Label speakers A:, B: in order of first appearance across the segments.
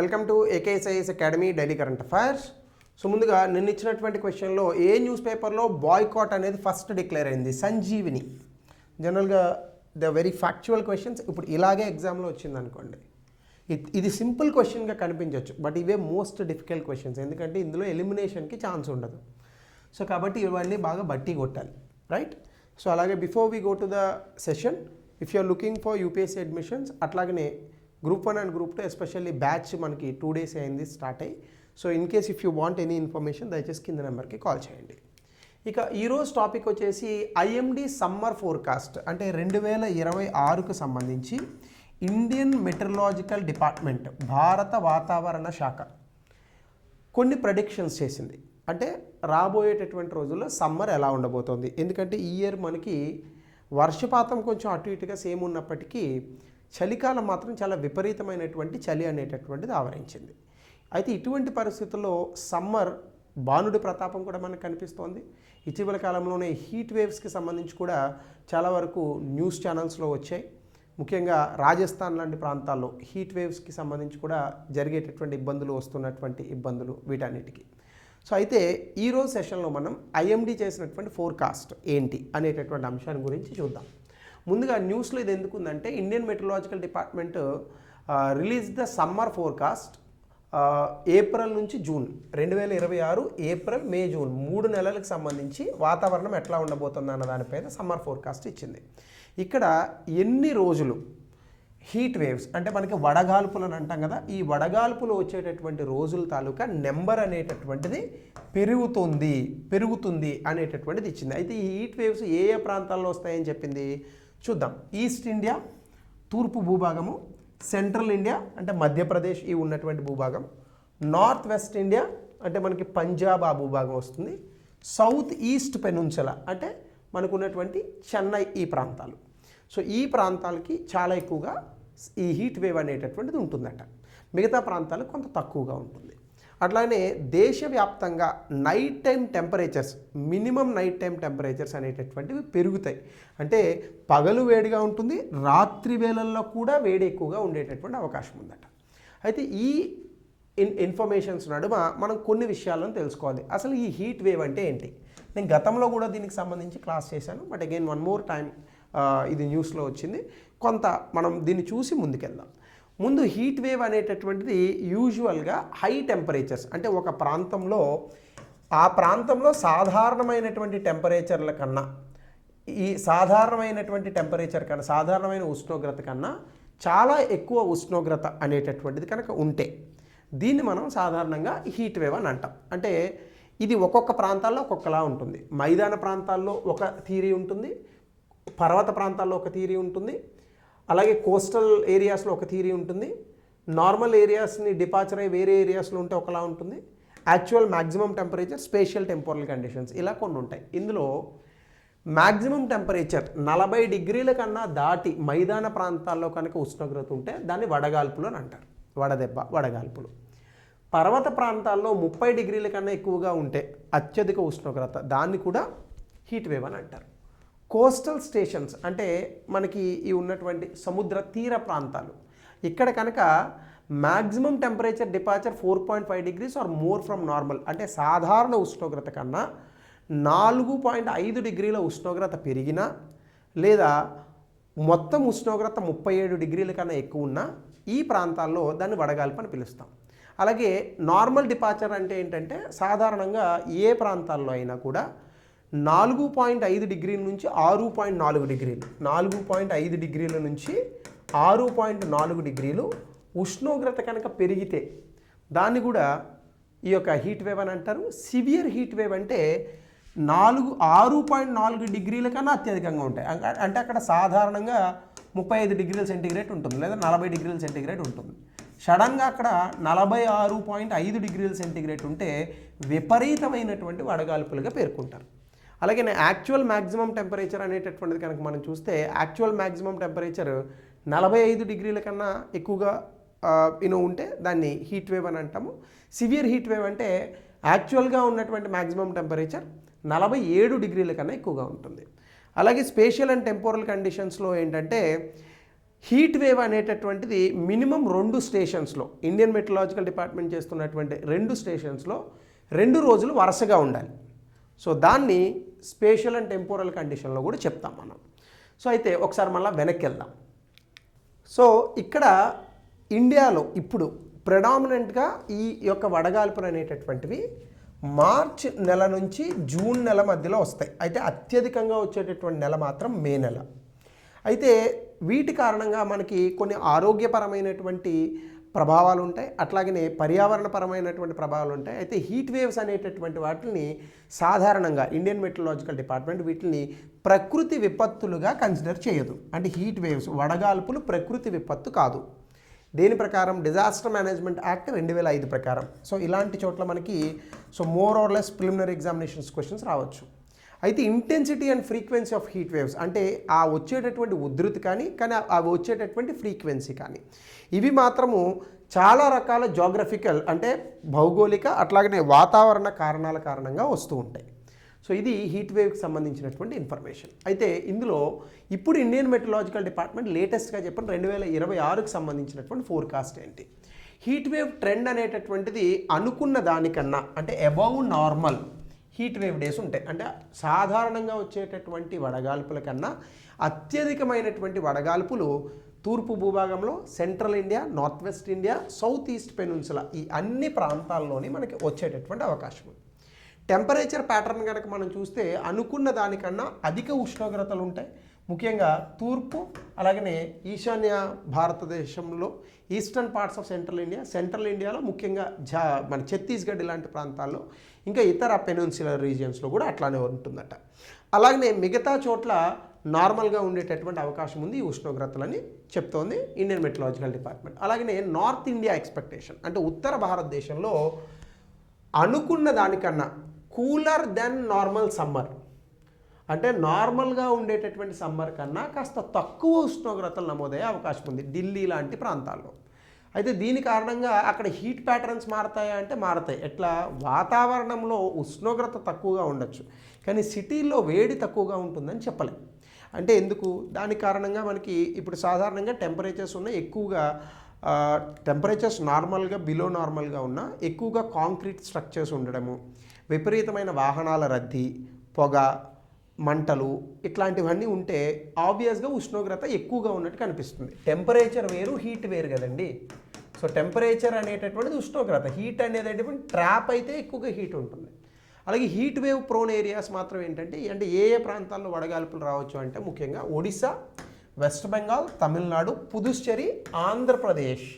A: Welcome to ఏకేఎస్ఐఎస్ academy daily current affairs. So ముందుగా నిన్న ఇచ్చినటువంటి క్వశ్చన్లో ఏ న్యూస్ పేపర్లో బాయ్కాట్ అనేది ఫస్ట్ డిక్లేర్ అయింది? సంజీవిని. జనరల్గా ద వెరీ ఫ్యాక్చువల్ క్వశ్చన్స్ ఇప్పుడు ఇలాగే ఎగ్జామ్లో వచ్చింది అనుకోండి, ఇది సింపుల్ క్వశ్చన్గా కనిపించవచ్చు, బట్ ఇవే మోస్ట్ డిఫికల్ట్ క్వశ్చన్స్, ఎందుకంటే ఇందులో ఎలిమినేషన్కి ఛాన్స్ ఉండదు. సో కాబట్టి ఇవన్నీ బాగా బట్టి కొట్టాలి, రైట్? సో అలాగే before we go to the session, if you are looking for UPSC admissions, అట్లాగనే group 1 and group 2 especially batch మనకి 2 days అయింది స్టార్ట్ అయ్యి. So in case if you want any information దయచేసి కింద నెంబర్కి కాల్ చేయండి. ఇక ఈరోజు టాపిక్ వచ్చేసి ఐఎండి సమ్మర్ ఫోర్కాస్ట్, అంటే 2026కు సంబంధించి ఇండియన్ మెటరలాజికల్ డిపార్ట్మెంట్, భారత వాతావరణ శాఖ కొన్ని ప్రెడిక్షన్స్ చేసింది. అంటే రాబోయేటటువంటి రోజుల్లో సమ్మర్ ఎలా ఉండబోతోంది, ఎందుకంటే ఈ ఇయర్ మనకి వర్షపాతం కొంచెం అటు ఇటుగా సేమ్ ఉన్నప్పటికీ చలికాలం మాత్రం చాలా విపరీతమైనటువంటి చలి అనేటటువంటిది ఆవరించింది. అయితే ఇటువంటి పరిస్థితుల్లో సమ్మర్ బాణుడి ప్రతాపం కూడా మనకు కనిపిస్తోంది. ఇటీవల కాలంలోనే హీట్ వేవ్స్కి సంబంధించి కూడా చాలా వరకు న్యూస్ ఛానల్స్లో వచ్చాయి. ముఖ్యంగా రాజస్థాన్ లాంటి ప్రాంతాల్లో హీట్ వేవ్స్కి సంబంధించి కూడా జరిగేటటువంటి ఇబ్బందులు, వస్తున్నటువంటి ఇబ్బందులు, వీటన్నిటికీ. సో అయితే ఈరోజు సెషన్లో మనం ఐఎండి చేసినటువంటి ఫోర్కాస్ట్ ఏంటి అనేటటువంటి అంశాన్ని గురించి చూద్దాం. ముందుగా న్యూస్లో ఇది ఎందుకు ఉందంటే, Indian meteorological department release the summer forecast April నుంచి జూన్ 2026, ఏప్రిల్, మే, జూన్ 3 నెలలకు సంబంధించి వాతావరణం ఎట్లా ఉండబోతుంది అన్న దానిపైన సమ్మర్ ఫోర్కాస్ట్ ఇచ్చింది. ఇక్కడ ఎన్ని రోజులు హీట్ వేవ్స్, అంటే మనకి వడగాల్పులు అని అంటాం కదా, ఈ వడగాల్పులు వచ్చేటటువంటి రోజుల తాలూకా నెంబర్ అనేటటువంటిది పెరుగుతుంది అనేటటువంటిది ఇచ్చింది. అయితే ఈ హీట్ వేవ్స్ ఏ ఏ ప్రాంతాల్లో వస్తాయని చెప్పింది చూద్దాం. ఈస్ట్ ఇండియా, తూర్పు భూభాగము, సెంట్రల్ ఇండియా అంటే మధ్యప్రదేశ్ ఈ ఉన్నటువంటి భూభాగం, నార్త్ వెస్ట్ ఇండియా అంటే మనకి పంజాబ్ ఆ భూభాగం వస్తుంది, సౌత్ ఈస్ట్ పెనున్సులా అంటే మనకు ఉన్నటువంటి చెన్నై ఈ ప్రాంతాలు. సో ఈ ప్రాంతాలకి చాలా ఎక్కువగా ఈ హీట్ వేవ్ అనేటటువంటిది ఉంటుందట. మిగతా ప్రాంతాలు కొంత తక్కువగా ఉంటుంది. అట్లానే దేశవ్యాప్తంగా night time temperatures, minimum night time temperatures అనేటటువంటివి పెరుగుతాయి. అంటే పగలు వేడిగా ఉంటుంది, రాత్రి వేళల్లో కూడా వేడి ఎక్కువగా ఉండేటటువంటి అవకాశం ఉందట. అయితే ఈ ఇన్ఫర్మేషన్స్ నడుమ మనం కొన్ని విషయాలను తెలుసుకోవాలి. అసలు ఈ హీట్ వేవ్ అంటే ఏంటి? నేను గతంలో కూడా దీనికి సంబంధించి క్లాస్ చేశాను, but again one more time ఇది న్యూస్లో వచ్చింది. కొంత మనం దీన్ని చూసి ముందుకెళ్దాం. ముందు హీట్ వేవ్ అనేటటువంటిది యూజువల్గా హై టెంపరేచర్స్, అంటే ఒక ప్రాంతంలో ఆ ప్రాంతంలో సాధారణమైనటువంటి టెంపరేచర్ల కన్నా, ఈ సాధారణమైనటువంటి టెంపరేచర్ కన్నా, సాధారణమైన ఉష్ణోగ్రత కన్నా చాలా ఎక్కువ ఉష్ణోగ్రత అనేటటువంటిది కనుక ఉంటే దీన్ని మనం సాధారణంగా హీట్ వేవ్ అని అంటాం. అంటే ఇది ఒక్కొక్క ప్రాంతాల్లో ఒక్కొక్కలా ఉంటుంది. మైదాన ప్రాంతాల్లో ఒక థియరీ ఉంటుంది, పర్వత ప్రాంతాల్లో ఒక థియరీ ఉంటుంది, అలాగే కోస్టల్ ఏరియాస్లో ఒక థియరీ ఉంటుంది, నార్మల్ ఏరియాస్ని డిపార్చర్ అయ్యి వేరే ఏరియాస్లో ఉంటే ఒకలా ఉంటుంది, actual maximum temperature, spatial temporal conditions, ఇలా కొన్ని ఉంటాయి. ఇందులో మ్యాక్సిమం టెంపరేచర్ 40 డిగ్రీల కన్నా దాటి మైదాన ప్రాంతాల్లో కనుక ఉష్ణోగ్రత ఉంటే దాన్ని వడగాల్పులు అని అంటారు. వడగాల్పులు. పర్వత ప్రాంతాల్లో 30 డిగ్రీల కన్నా ఎక్కువగా ఉంటే అత్యధిక ఉష్ణోగ్రత, దాన్ని కూడా హీట్ వేవ్ అని అంటారు. కోస్టల్ స్టేషన్స్ అంటే మనకి ఈ ఉన్నటువంటి సముద్ర తీర ప్రాంతాలు, ఇక్కడ కనుక maximum temperature departure 4.5 degrees or more from normal, అంటే సాధారణ ఉష్ణోగ్రత కన్నా 4.5 డిగ్రీల ఉష్ణోగ్రత పెరిగినా, లేదా మొత్తం ఉష్ణోగ్రత 37 డిగ్రీల కన్నా ఎక్కువ ఉన్నా ఈ ప్రాంతాల్లో దాన్ని వడగాల్పు అని పిలుస్తాం. అలాగే నార్మల్ డిపార్చర్ అంటే ఏంటంటే సాధారణంగా ఏ ప్రాంతాల్లో అయినా కూడా 4.5 డిగ్రీల నుంచి 6.4 డిగ్రీలు, 4.5 డిగ్రీల నుంచి 6.4 డిగ్రీలు ఉష్ణోగ్రత కనుక పెరిగితే దాన్ని కూడా ఈ యొక్క హీట్ వేవ్ అని అంటారు. సివియర్ హీట్ వేవ్ అంటే 6.4 డిగ్రీల కన్నా అత్యధికంగా ఉంటాయి. అంటే అక్కడ సాధారణంగా 35 డిగ్రీల సెంటీగ్రేడ్ ఉంటుంది, లేదా 40 డిగ్రీల సెంటీగ్రేడ్ ఉంటుంది. సడన్గా అక్కడ 46.5 డిగ్రీల సెంటీగ్రేడ్ ఉంటే విపరీతమైనటువంటి వడగాల్పులుగా పేర్కొంటారు. అలాగే యాక్చువల్ మ్యాక్సిమం టెంపరేచర్ అనేటటువంటిది కనుక మనం చూస్తే, యాక్చువల్ మ్యాక్సిమం టెంపరేచర్ 45 డిగ్రీల కన్నా ఎక్కువగా ఉంటే దాన్ని హీట్ వేవ్ అని అంటాము. సివియర్ హీట్ వేవ్ అంటే యాక్చువల్గా ఉన్నటువంటి మ్యాక్సిమం టెంపరేచర్ 47 డిగ్రీల కన్నా ఎక్కువగా ఉంటుంది. అలాగే స్పేషియల్ అండ్ టెంపోరల్ కండిషన్స్లో ఏంటంటే హీట్ వేవ్ అనేటటువంటిది మినిమం 2 స్టేషన్స్లో, ఇండియన్ మెట్రలాజికల్ డిపార్ట్మెంట్ చేస్తున్నటువంటి 2 స్టేషన్స్లో 2 రోజులు వరుసగా ఉండాలి. సో దాన్ని స్పేషియల్ అండ్ టెంపోరల్ కండిషన్లో కూడా చెప్తాం మనం. సో అయితే ఒకసారి మళ్ళీ వెనక్కి వెళ్దాం. సో ఇక్కడ ఇండియాలో ఇప్పుడు ప్రెడామినెంట్గా ఈ యొక్క వడగాల్పులు అనేటటువంటివి మార్చ్ నెల నుంచి జూన్ నెల మధ్యలో వస్తాయి. అయితే అత్యధికంగా వచ్చేటటువంటి నెల మాత్రం మే నెల. అయితే వీటి కారణంగా మనకి కొన్ని ఆరోగ్యపరమైనటువంటి ప్రభావాలు ఉంటాయి, అట్లాగనే పర్యావరణపరమైనటువంటి ప్రభావాలు ఉంటాయి. అయితే హీట్ వేవ్స్ అనేటటువంటి వాటిని సాధారణంగా ఇండియన్ మెట్రలాజికల్ డిపార్ట్మెంట్ వీటిని ప్రకృతి విపత్తులుగా కన్సిడర్ చేయదు. అంటే హీట్ వేవ్స్ వడగాల్పులు ప్రకృతి విపత్తు కాదు. దేని ప్రకారం? డిజాస్టర్ మేనేజ్మెంట్ యాక్ట్ 2005 ప్రకారం. సో ఇలాంటి చోట్ల మనకి more or less preliminary examinations questions రావచ్చు. అయితే intensity and frequency of heat waves అంటే ఆ వచ్చేటటువంటి ఉధృతి కానీ అవి వచ్చేటటువంటి ఫ్రీక్వెన్సీ కానీ ఇవి మాత్రము చాలా రకాల జోగ్రఫికల్ అంటే భౌగోళిక అట్లాగనే వాతావరణ కారణాల కారణంగా వస్తూ ఉంటాయి. సో ఇది హీట్ వేవ్కి సంబంధించినటువంటి ఇన్ఫర్మేషన్. అయితే ఇందులో ఇప్పుడు ఇండియన్ మెట్రలాజికల్ డిపార్ట్మెంట్ లేటెస్ట్గా చెప్పిన 2026కి సంబంధించినటువంటి ఫోర్కాస్ట్ ఏంటి? హీట్ వేవ్ ట్రెండ్ అనేటటువంటిది అనుకున్న దానికన్నా అంటే above normal heat wave days ఉంటాయి. అంటే సాధారణంగా వచ్చేటటువంటి వడగాల్పుల కన్నా అత్యధికమైనటువంటి వడగాల్పులు తూర్పు భూభాగంలో, central India, north west India, south east peninsula ఈ అన్ని ప్రాంతాల్లోని మనకి వచ్చేటటువంటి అవకాశం ఉంది. టెంపరేచర్ ప్యాటర్న్ కనుక మనం చూస్తే అనుకున్న దానికన్నా అధిక ఉష్ణోగ్రతలు ఉంటాయి. ముఖ్యంగా తూర్పు అలాగనే ఈశాన్య భారతదేశంలో, ఈస్టర్న్ పార్ట్స్ ఆఫ్ సెంట్రల్ ఇండియాలో ముఖ్యంగా మన ఛత్తీస్గఢ్ ఇలాంటి ప్రాంతాల్లో, ఇంకా ఇతర పెనిన్సులర్ రీజియన్స్లో కూడా అట్లానే ఉంటుందట. అలాగనే మిగతా చోట్ల నార్మల్గా ఉండేటటువంటి అవకాశం ఉంది ఈ ఉష్ణోగ్రతలని చెప్తోంది ఇండియన్ మెట్రలాజికల్ డిపార్ట్మెంట్. అలాగనే నార్త్ ఇండియా ఎక్స్పెక్టేషన్ అంటే ఉత్తర భారతదేశంలో అనుకున్న దానికన్నా కూలర్ దెన్ నార్మల్ సమ్మర్ అంటే నార్మల్గా ఉండేటటువంటి సమ్మర్ కన్నా కాస్త తక్కువ ఉష్ణోగ్రతలు నమోదయ్యే అవకాశం ఉంది ఢిల్లీ లాంటి ప్రాంతాల్లో. అయితే దీని కారణంగా అక్కడ హీట్ ప్యాటర్న్స్ మారతాయా అంటే మారతాయి. ఎట్లా? వాతావరణంలో ఉష్ణోగ్రత తక్కువగా ఉండొచ్చు కానీ సిటీల్లో వేడి తక్కువగా ఉంటుందని చెప్పలేం. అంటే ఎందుకు? దాని కారణంగా మనకి ఇప్పుడు సాధారణంగా టెంపరేచర్స్ ఉన్నాయి, ఎక్కువగా టెంపరేచర్స్ నార్మల్గా బిలో నార్మల్గా ఉన్న ఎక్కువగా కాంక్రీట్ స్ట్రక్చర్స్ ఉండడము, విపరీతమైన వాహనాల రద్దీ, పొగ, మంటలు ఇట్లాంటివన్నీ ఉంటే ఆబ్వియస్గా ఉష్ణోగ్రత ఎక్కువగా ఉన్నట్టు కనిపిస్తుంది. టెంపరేచర్ వేరు, హీట్ వేరు కదండి. సో టెంపరేచర్ అనేటటువంటిది ఉష్ణోగ్రత, హీట్ అనేటటువంటి ట్రాప్ అయితే ఎక్కువగా హీట్ ఉంటుంది. అలాగే హీట్ వేవ్ ప్రోన్ ఏరియాస్ మాత్రం ఏంటంటే అంటే ఏ ప్రాంతాల్లో వడగాల్పులు రావచ్చు అంటే ముఖ్యంగా ఒడిశా, వెస్ట్ బెంగాల్, తమిళనాడు, పుదుచ్చేరి, ఆంధ్రప్రదేశ్,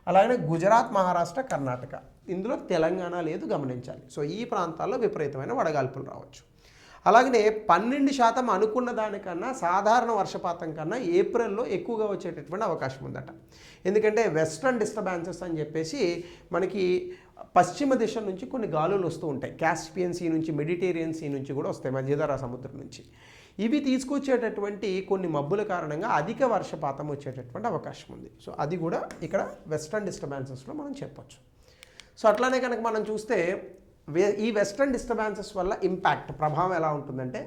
A: అలాగే గుజరాత్, మహారాష్ట్ర, కర్ణాటక. ఇందులో తెలంగాణ లేదు, గమనించాలి. సో ఈ ప్రాంతాల్లో విపరీతమైన వడగాల్పులు రావచ్చు. అలాగనే 12% అనుకున్న దానికన్నా సాధారణ వర్షపాతం కన్నా ఏప్రిల్లో ఎక్కువగా వచ్చేటటువంటి అవకాశం ఉందట. ఎందుకంటే వెస్ట్రన్ డిస్టర్బెన్సెస్ అని చెప్పేసి మనకి పశ్చిమ దిశ నుంచి కొన్ని గాలులు వస్తూ ఉంటాయి. కాస్పియన్ సీ నుంచి, మెడిటేరియన్ సీ నుంచి కూడా వస్తాయి, మధ్యధరా సముద్రం నుంచి. ఇవి తీసుకొచ్చేటటువంటి కొన్ని మబ్బుల కారణంగా అధిక వర్షపాతం వచ్చేటటువంటి అవకాశం ఉంది. సో అది కూడా ఇక్కడ వెస్ట్రన్ డిస్టర్బెన్సెస్లో మనం చెప్పొచ్చు. సో అట్లానే కనుక మనం చూస్తే ఈ వెస్ట్రన్ డిస్టర్బెన్సెస్ వల్ల ఇంపాక్ట్ ప్రభావం ఎలా ఉంటుందంటే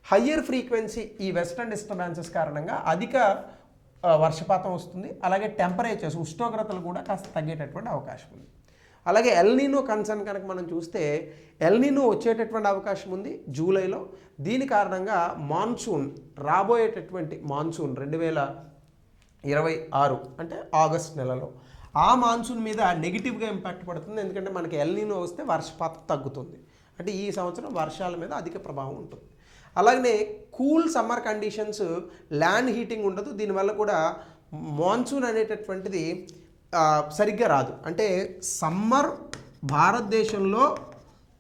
A: హయ్యర్ ఫ్రీక్వెన్సీ ఈ వెస్ట్రన్ డిస్టర్బెన్సెస్ కారణంగా అధిక వర్షపాతం వస్తుంది. అలాగే టెంపరేచర్స్ ఉష్ణోగ్రతలు కూడా కాస్త తగ్గేటటువంటి అవకాశం ఉంది. అలాగే ఎల్నినో కన్సర్న్ కనుక మనం చూస్తే ఎల్నినో వచ్చేటటువంటి అవకాశం ఉంది జూలైలో. దీని కారణంగా మాన్సూన్ రాబోయేటటువంటి మాన్సూన్ 2026 అంటే ఆగస్ట్ నెలలో ఆ మాన్సూన్ మీద నెగిటివ్గా ఇంపాక్ట్ పడుతుంది. ఎందుకంటే మనకి ఎల్నినో వస్తే వర్షపాతం తగ్గుతుంది, అంటే ఈ సంవత్సరం వర్షాల మీద అధిక ప్రభావం ఉంటుంది. అలాగనే cool summer conditions, land heating ఉండదు. దీనివల్ల కూడా మాన్సూన్ అనేటటువంటిది సరిగ్గా రాదు. అంటే సమ్మర్ భారతదేశంలో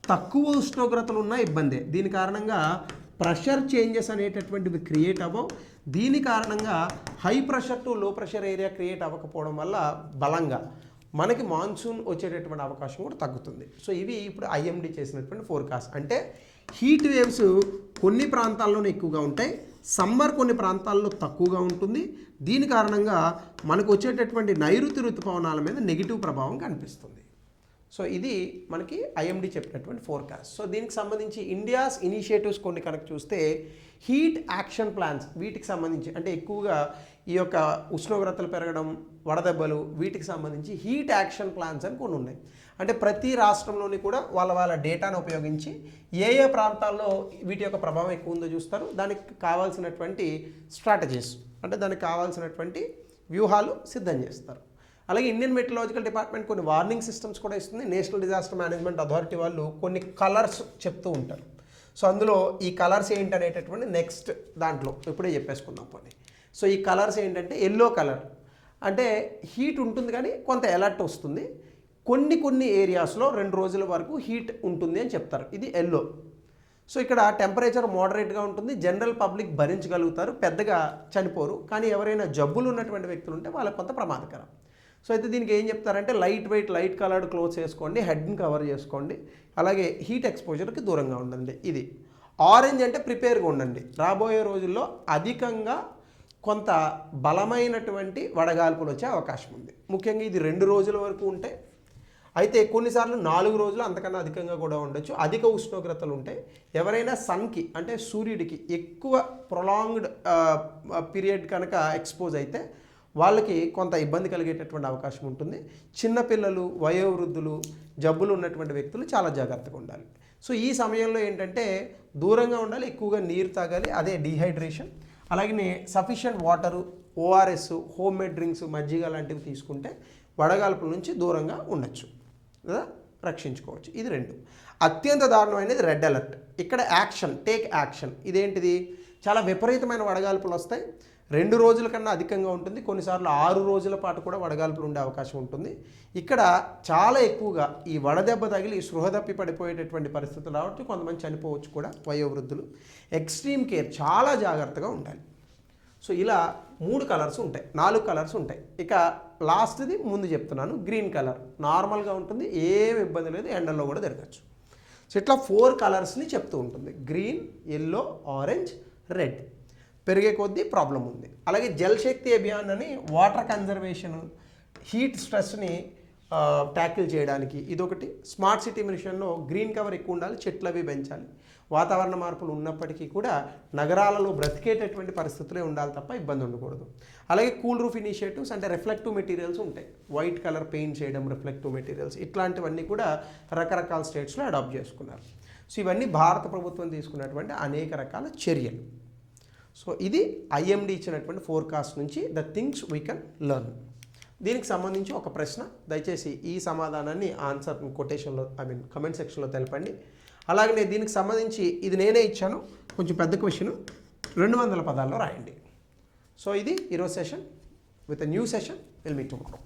A: తక్కువ ఉష్ణోగ్రతలు ఉన్న ఇబ్బందే. దీని కారణంగా ప్రెషర్ చేంజెస్ అనేటటువంటివి క్రియేట్ అవ్వవు. దీని కారణంగా high pressure to low pressure area create అవ్వకపోవడం వల్ల బలంగా మనకి మాన్సూన్ వచ్చేటటువంటి అవకాశం కూడా తగ్గుతుంది. సో ఇవి ఇప్పుడు ఐఎండీ చేసినటువంటి ఫోర్కాస్ట్. అంటే హీట్ వేవ్స్ కొన్ని ప్రాంతాల్లోనే ఎక్కువగా ఉంటాయి, సమ్మర్ కొన్ని ప్రాంతాల్లో తక్కువగా ఉంటుంది. దీని కారణంగా మనకు వచ్చేటటువంటి నైరుతి ఋతుపవనాల మీద నెగిటివ్ ప్రభావం కనిపిస్తుంది. సో ఇది మనకి ఐఎండి చెప్పినటువంటి ఫోర్కాస్ట్. సో దీనికి సంబంధించి ఇండియాస్ ఇనిషియేటివ్స్ కొన్ని కనుక చూస్తే హీట్ యాక్షన్ ప్లాన్స్ వీటికి సంబంధించి అంటే ఎక్కువగా ఈ యొక్క ఉష్ణోగ్రతలు పెరగడం, వడదెబ్బలు వీటికి సంబంధించి హీట్ యాక్షన్ ప్లాన్స్ అని కొన్ని ఉన్నాయి. అంటే ప్రతి రాష్ట్రంలోని కూడా వాళ్ళ డేటాను ఉపయోగించి ఏ ప్రాంతాల్లో వీటి యొక్క ప్రభావం ఎక్కువ ఉందో చూస్తారు. దానికి కావాల్సినటువంటి స్ట్రాటజీస్ అంటే దానికి కావాల్సినటువంటి వ్యూహాలు సిద్ధం చేస్తారు. అలాగే ఇండియన్ మెట్రలాజికల్ డిపార్ట్మెంట్ కొన్ని వార్నింగ్ సిస్టమ్స్ కూడా ఇస్తుంది. నేషనల్ డిజాస్టర్ మేనేజ్మెంట్ అథారిటీ వాళ్ళు కొన్ని కలర్స్ చెప్తూ ఉంటారు. సో అందులో ఈ కలర్స్ ఏంటనేటటువంటి నెక్స్ట్ దాంట్లో ఇప్పుడే చెప్పేసుకుందాం పోనీ. సో ఈ కలర్స్ ఏంటంటే ఎల్లో కలర్ అంటే హీట్ ఉంటుంది కానీ కొంత అలర్ట్ వస్తుంది. కొన్ని ఏరియాస్లో 2 రోజుల వరకు హీట్ ఉంటుంది అని చెప్తారు. ఇది ఎల్లో. సో ఇక్కడ టెంపరేచర్ మోడరేట్గా ఉంటుంది, జనరల్ పబ్లిక్ భరించగలుగుతారు, పెద్దగా చనిపోరు. కానీ ఎవరైనా జబ్బులు ఉన్నటువంటి వ్యక్తులు ఉంటే వాళ్ళకి కొంత ప్రమాదకరం. సో అయితే దీనికి ఏం చెప్తారంటే లైట్ కలర్డ్ క్లోత్స్ వేసుకోండి, హెడ్ని కవర్ చేసుకోండి, అలాగే హీట్ ఎక్స్పోజర్కి దూరంగా ఉండండి. ఇది ఆరెంజ్ అంటే ప్రిపేర్గా ఉండండి. రాబోయే రోజుల్లో అధికంగా కొంత బలమైనటువంటి వడగాల్పులు వచ్చే అవకాశం ఉంది. ముఖ్యంగా ఇది 2 రోజుల వరకు ఉంటే, అయితే కొన్నిసార్లు 4 రోజులు అంతకన్నా అధికంగా కూడా ఉండొచ్చు. అధిక ఉష్ణోగ్రతలు ఉంటాయి. ఎవరైనా సన్కి అంటే సూర్యుడికి ఎక్కువ ప్రొలాంగ్డ్ పీరియడ్ కనుక ఎక్స్పోజ్ అయితే వాళ్ళకి కొంత ఇబ్బంది కలిగేటటువంటి అవకాశం ఉంటుంది. చిన్నపిల్లలు, వయోవృద్ధులు, జబ్బులు ఉన్నటువంటి వ్యక్తులు చాలా జాగ్రత్తగా ఉండాలి. సో ఈ సమయంలో ఏంటంటే దూరంగా ఉండాలి, ఎక్కువగా నీరు తాగాలి, అదే డీహైడ్రేషన్. అలాగే sufficient water, ORS, home made drinks, మజ్జిగ లాంటివి తీసుకుంటే వడగాల్పుల నుంచి దూరంగా ఉండొచ్చు కదా, రక్షించుకోవచ్చు. ఇది 2. అత్యంత దారుణమైనది రెడ్ అలర్ట్. ఇక్కడ టేక్ యాక్షన్. ఇదేంటిది? చాలా విపరీతమైన వడగాల్పులు వస్తాయి. 2 రోజుల కన్నా అధికంగా ఉంటుంది. కొన్నిసార్లు 6 రోజుల పాటు కూడా వడగాల్పులు ఉండే అవకాశం ఉంటుంది. ఇక్కడ చాలా ఎక్కువగా ఈ వడదెబ్బ తగిలి స్పృహ తప్పి పడిపోయేటటువంటి పరిస్థితులు రావచ్చు. కొంతమంది చనిపోవచ్చు కూడా, వయోవృద్ధులు. ఎక్స్ట్రీమ్ కేర్, చాలా జాగ్రత్తగా ఉండాలి. సో ఇలా 3 కలర్స్ ఉంటాయి, 4 కలర్స్ ఉంటాయి. ఇక లాస్ట్ది ముందు చెప్తున్నాను, గ్రీన్ కలర్ నార్మల్గా ఉంటుంది, ఏం ఇబ్బంది లేదు, ఎండల్లో కూడా తిరగచ్చు. సో ఇట్లా 4 కలర్స్ని చెప్తూ ఉంటుంది. Green, yellow, orange, red. పెరిగే కొద్దీ ప్రాబ్లం ఉంది. అలాగే జల్ శక్తి అభియాన్ అని వాటర్ కన్జర్వేషన్, హీట్ స్ట్రెస్ని ట్యాకిల్ చేయడానికి ఇదొకటి. స్మార్ట్ సిటీ మిషన్లో గ్రీన్ కవర్ ఎక్కువ ఉండాలి, చెట్లు అవి పెంచాలి. వాతావరణ మార్పులు ఉన్నప్పటికీ కూడా నగరాలలో బ్రతికేటటువంటి పరిస్థితులే ఉండాలి తప్ప ఇబ్బంది ఉండకూడదు. అలాగే కూల్ రూఫ్ ఇనిషియేటివ్స్ అంటే రిఫ్లెక్టివ్ మెటీరియల్స్ ఉంటాయి, వైట్ కలర్ పెయింట్ చేయడం, రిఫ్లెక్టివ్ మెటీరియల్స్, ఇట్లాంటివన్నీ కూడా రకరకాల స్టేట్స్లో అడాప్ట్ చేసుకున్నారు. సో ఇవన్నీ భారత ప్రభుత్వం తీసుకున్నటువంటి అనేక రకాల చర్యలు. సో ఇది ఐఎండి ఇచ్చినటువంటి ఫోర్కాస్ట్ నుంచి the things we can learn. దీనికి సంబంధించి ఒక ప్రశ్న, దయచేసి ఈ సమాధానాన్ని ఆన్సర్ కొటేషన్లో కమెంట్ సెక్షన్లో తెలపండి. అలాగే దీనికి సంబంధించి ఇది నేనే ఇచ్చాను, కొంచెం పెద్ద క్వశ్చన్, 200 పదాల్లో రాయండి. సో ఇది ఈరోజు session. With a new session will meet tomorrow.